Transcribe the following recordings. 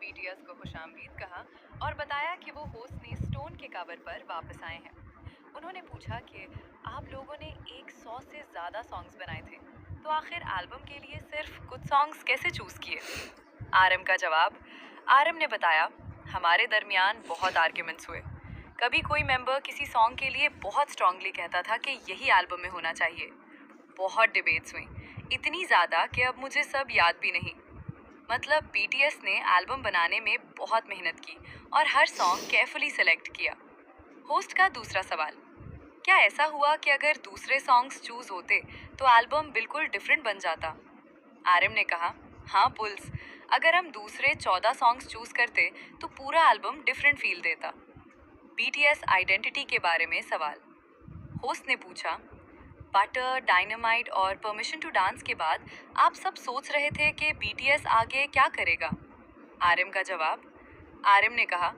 BTS को खुशामदीद कहा और बताया कि वो होस्ट ने स्टोन के कवर पर वापस आए हैं। उन्होंने पूछा कि आप लोगों ने 100 से ज़्यादा सॉन्ग्स बनाए थे, तो आखिर एल्बम के लिए सिर्फ कुछ सॉन्ग्स कैसे चूज़ किए? आरएम का जवाब। आरएम ने बताया, हमारे दरमियान बहुत आर्ग्यूमेंट्स हुए। कभी कोई मेंबर किसी सॉन्ग के लिए बहुत स्ट्रांगली कहता था कि यही एल्बम में होना चाहिए। बहुत डिबेट्स हुई, इतनी ज़्यादा कि अब मुझे सब याद भी नहीं। मतलब बीटीएस ने एल्बम बनाने में बहुत मेहनत की और हर सॉन्ग केयरफुली सेलेक्ट किया। होस्ट का दूसरा सवाल, क्या ऐसा हुआ कि अगर दूसरे सॉन्ग्स चूज होते तो एल्बम बिल्कुल डिफरेंट बन जाता? आरएम ने कहा, हाँ पुल्स, अगर हम दूसरे 14 सॉन्ग्स चूज करते तो पूरा एल्बम डिफरेंट फील देता। बीटीएस आइडेंटिटी के बारे में सवाल। होस्ट ने पूछा, बटर, डायनामाइट और परमिशन टू डांस के बाद आप सब सोच रहे थे कि बीटीएस आगे क्या करेगा? आरएम का जवाब। आरएम ने कहा,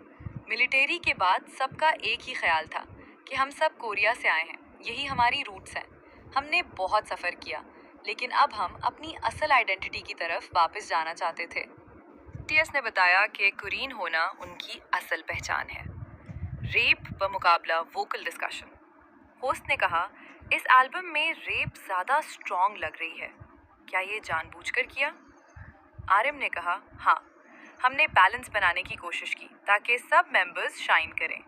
मिलिट्री के बाद सबका एक ही ख्याल था कि हम सब कोरिया से आए हैं, यही हमारी रूट्स हैं। हमने बहुत सफ़र किया, लेकिन अब हम अपनी असल आइडेंटिटी की तरफ वापस जाना चाहते थे। टीएस ने बताया कि कुरीन होना उनकी असल पहचान है। रेप बमुकाबला वोकल डिस्कशन। होस्ट ने कहा, इस एल्बम में रेप ज़्यादा स्ट्रॉन्ग लग रही है, क्या ये जानबूझकर किया? आरएम ने कहा, हाँ, हमने बैलेंस बनाने की कोशिश की ताकि सब मेंबर्स शाइन करें।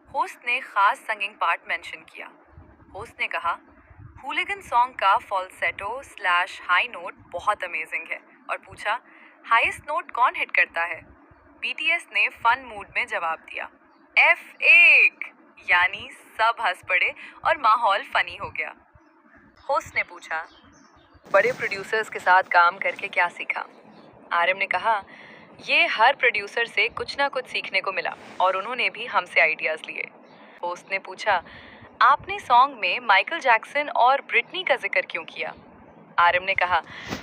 होस्ट ने खास संगिंग पार्ट मेंशन किया। होस्ट ने कहा, हुलिगन सॉन्ग का फॉल्सेटो स्लैश हाई नोट बहुत अमेजिंग है और पूछा, हाईएस्ट नोट कौन हिट करता है? बीटीएस ने फन मूड में जवाब दिया, F1, यानी सब हंस पड़े और माहौल फनी हो गया। होस्ट ने पूछा, बड़े प्रोड्यूसर्स के साथ काम करके क्या सीखा? आरएम ने कहा, ये हर प्रोड्यूसर से कुछ ना कुछ सीखने को मिला और उन्होंने भी हमसे आइडियाज़ लिए। होस्ट ने पूछा, आपने सॉन्ग में माइकल जैक्सन और ब्रिटनी का जिक्र क्यों किया? आरएम ने कहा,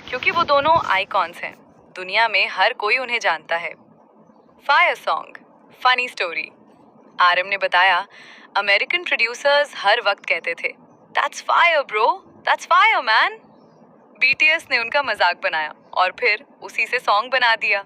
क्योंकि वो दोनों आइकॉन्स हैं, दुनिया में हर कोई उन्हें जानता है। Fire song, funny story. RM ने बताया, अमेरिकन प्रोड्यूसर्स हर वक्त कहते थे, that's fire bro, that's fire man. BTS ने उनका मजाक बनाया और फिर उसी से सॉन्ग बना दिया।